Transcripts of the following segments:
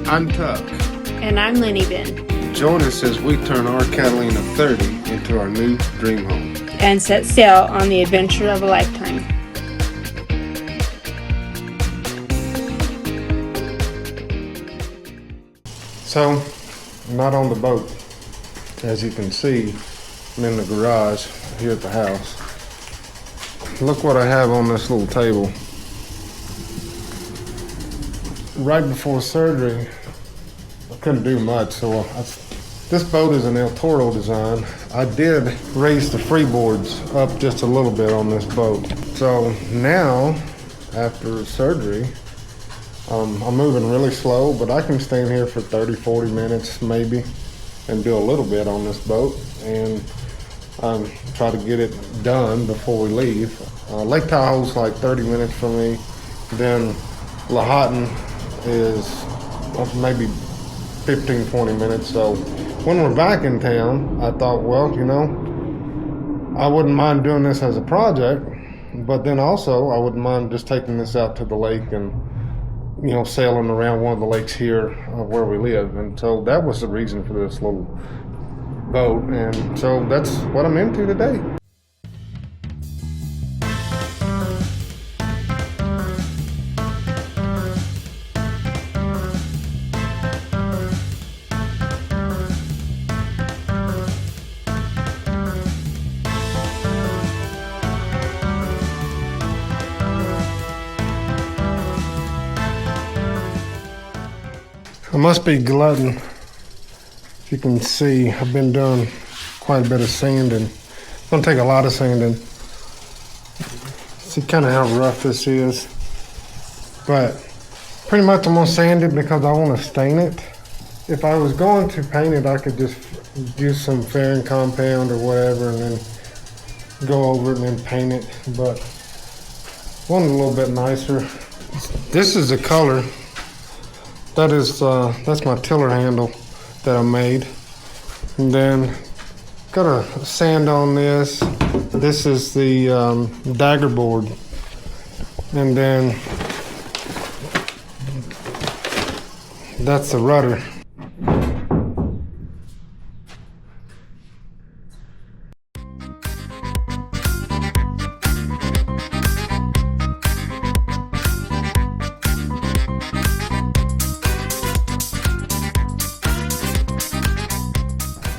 I'm Tuck. And I'm Lenny Ben. Join us as we turn our Catalina 30 into our new dream home. And set sail on the adventure of a lifetime. So, I'm not on the boat. As you can see, I'm in the garage here at the house. Look what I have on this little table. Right before surgery, I couldn't do much, so this boat is an El Toro design. I did raise the freeboards up just a little bit on this boat. So now, after surgery, I'm moving really slow, but I can stand here for 30, 40 minutes maybe and do a little bit on this boat and try to get it done before we leave. Lake Tahoe's like 30 minutes from me. Then Lahontan is maybe 15, 20 minutes. So when we're back in town, I thought, well, you know, I wouldn't mind doing this as a project, but then also I wouldn't mind just taking this out to the lake and, you know, sailing around one of the lakes here where we live. And so that was the reason for this little boat. And so that's what I'm into today. I must be glutton. As you can see, I've been doing quite a bit of sanding. It's gonna take a lot of sanding. See kind of how rough this is. But pretty much I'm gonna sand it because I want to stain it. If I was going to paint it, I could just use some fairing compound or whatever and then go over it and then paint it. But I want it a little bit nicer. This is the color. That is, that's my tiller handle that I made. And then got a sand on this. This is the dagger board. And then that's the rudder.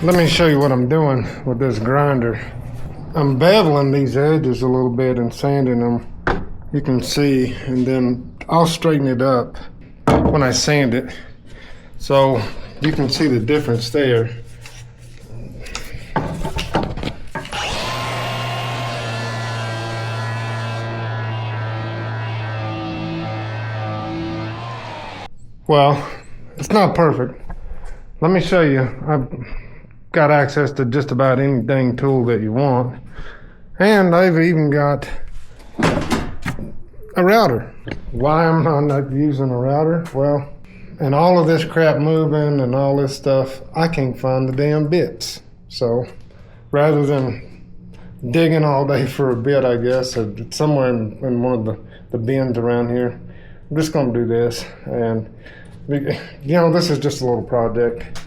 Let me show you what I'm doing with this grinder. I'm beveling these edges a little bit and sanding them. You can see, and then I'll straighten it up when I sand it. So you can see the difference there. Well, it's not perfect. Let me show you. I've got access to just about any dang tool that you want. And I've even got a router. Why am I not using a router? Well, and all of this crap moving and all this stuff, I can't find the damn bits. So rather than digging all day for a bit, I guess, or somewhere in one of the bins around here, I'm just gonna do this. And you know, this is just a little project.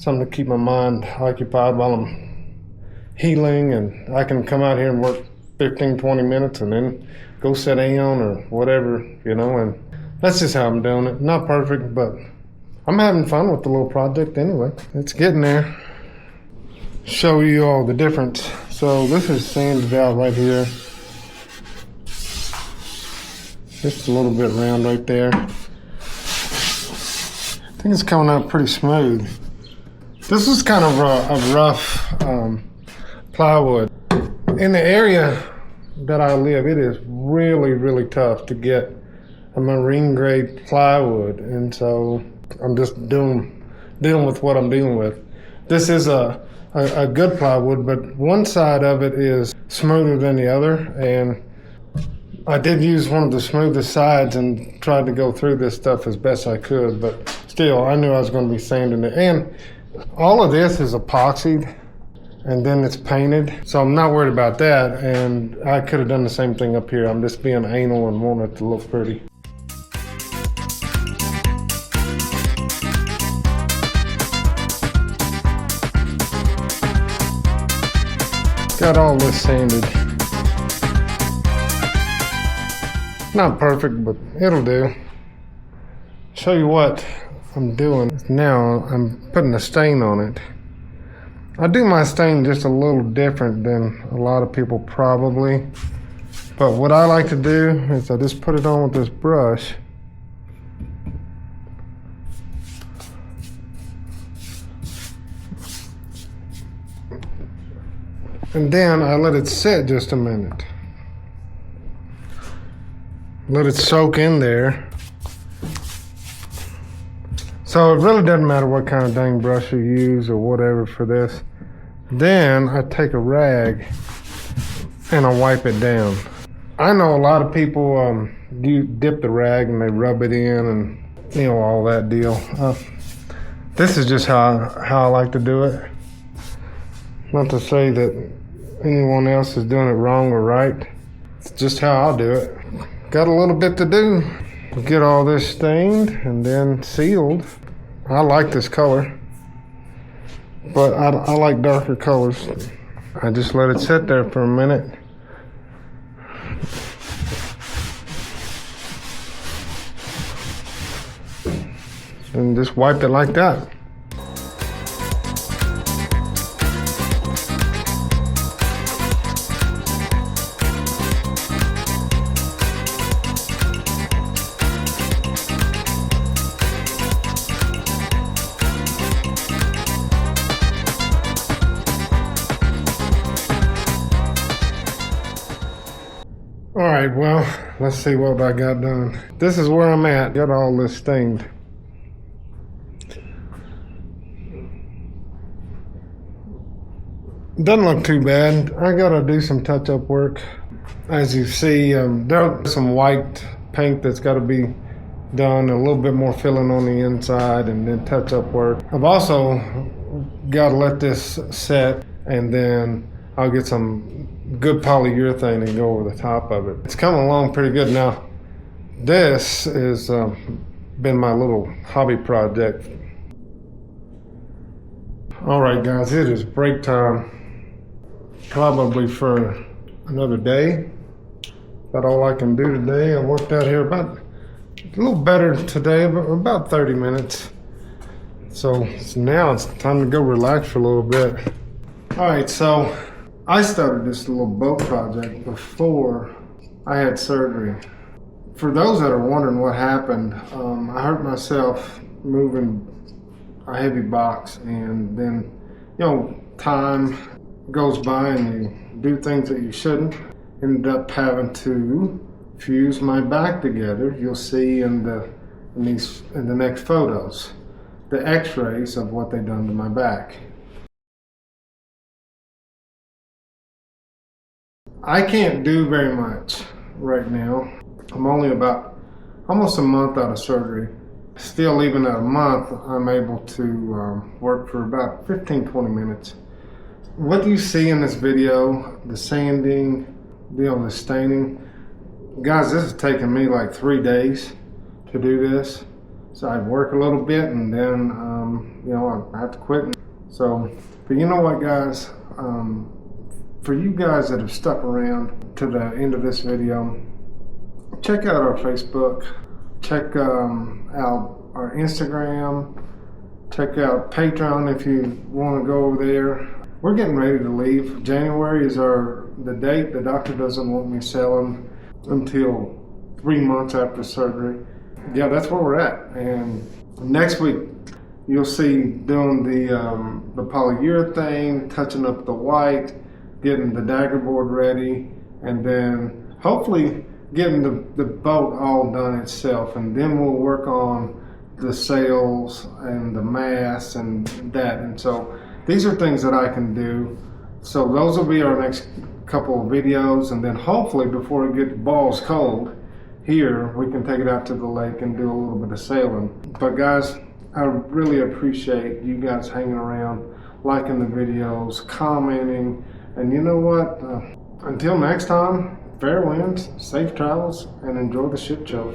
Something to keep my mind occupied while I'm healing, and I can come out here and work 15, 20 minutes and then go sit down or whatever, you know, and that's just how I'm doing it. Not perfect, but I'm having fun with the little project anyway. It's getting there. Show you all the difference. So this is sanded out right here. Just a little bit round right there. I think it's coming out pretty smooth. This is kind of a rough plywood. In the area that I live, it is really, really tough to get a marine grade plywood. And so I'm just dealing with what I'm dealing with. This is a good plywood, but one side of it is smoother than the other. And I did use one of the smoothest sides and tried to go through this stuff as best I could, but still, I knew I was going to be sanding it. And all of this is epoxied and then it's painted, so I'm not worried about that. And I could have done the same thing up here. I'm just being anal and wanting it to look pretty. Got all this sanded. Not perfect, but it'll do. Show you what I'm doing now. I'm putting a stain on it. I do my stain just a little different than a lot of people probably. But what I like to do is I just put it on with this brush. And then I let it sit just a minute. Let it soak in there. So it really doesn't matter what kind of dang brush you use or whatever for this. Then I take a rag and I wipe it down. I know a lot of people dip the rag and they rub it in and all that deal. This is just how I like to do it. Not to say that anyone else is doing it wrong or right. It's just how I'll do it. Got a little bit to do. Get all this stained and then sealed. I like this color, but I like darker colors. I just let it sit there for a minute. And just wipe it like that. All right, well, let's see what I got done. This is where I'm at. Got all this stained. Doesn't look too bad. I gotta do some touch-up work. As you see, there's some white paint that's gotta be done, a little bit more filling on the inside, and then touch-up work. I've also gotta let this set, and then I'll get some good polyurethane and go over the top of it. It's coming along pretty good now. This has been my little hobby project. All right, guys, it is break time. Probably for another day. About all I can do today. I worked out here about a little better today, but about 30 minutes. So now it's time to go relax for a little bit. All right, so I started this little boat project before I had surgery. For those that are wondering what happened, I hurt myself moving a heavy box, and then, time goes by and you do things that you shouldn't. Ended up having to fuse my back together. You'll see in the next photos the x-rays of what they've done to my back. I can't do very much right now. I'm only about almost a month out of surgery. Still, even at a month, I'm able to work for about 15-20 minutes. What you see in this video, the sanding, the staining, guys, this has taken me like 3 days to do this. So I work a little bit and then, I have to quit. So, but you know what, guys? For you guys that have stuck around to the end of this video, check out our Facebook, check out our Instagram, check out Patreon if you want to go over there. We're getting ready to leave. January is the date. The doctor doesn't want me selling until 3 months after surgery. Yeah, that's where we're at. And next week, you'll see doing the polyurethane, touching up the white, getting the dagger board ready, and then hopefully getting the boat all done itself. And then we'll work on the sails and the mast and that. And so these are things that I can do. So those will be our next couple of videos, and then hopefully before it gets balls cold here, we can take it out to the lake and do a little bit of sailing. But guys, I really appreciate you guys hanging around, liking the videos, commenting, and you know what? Until next time, fair winds, safe travels, and enjoy the ship show.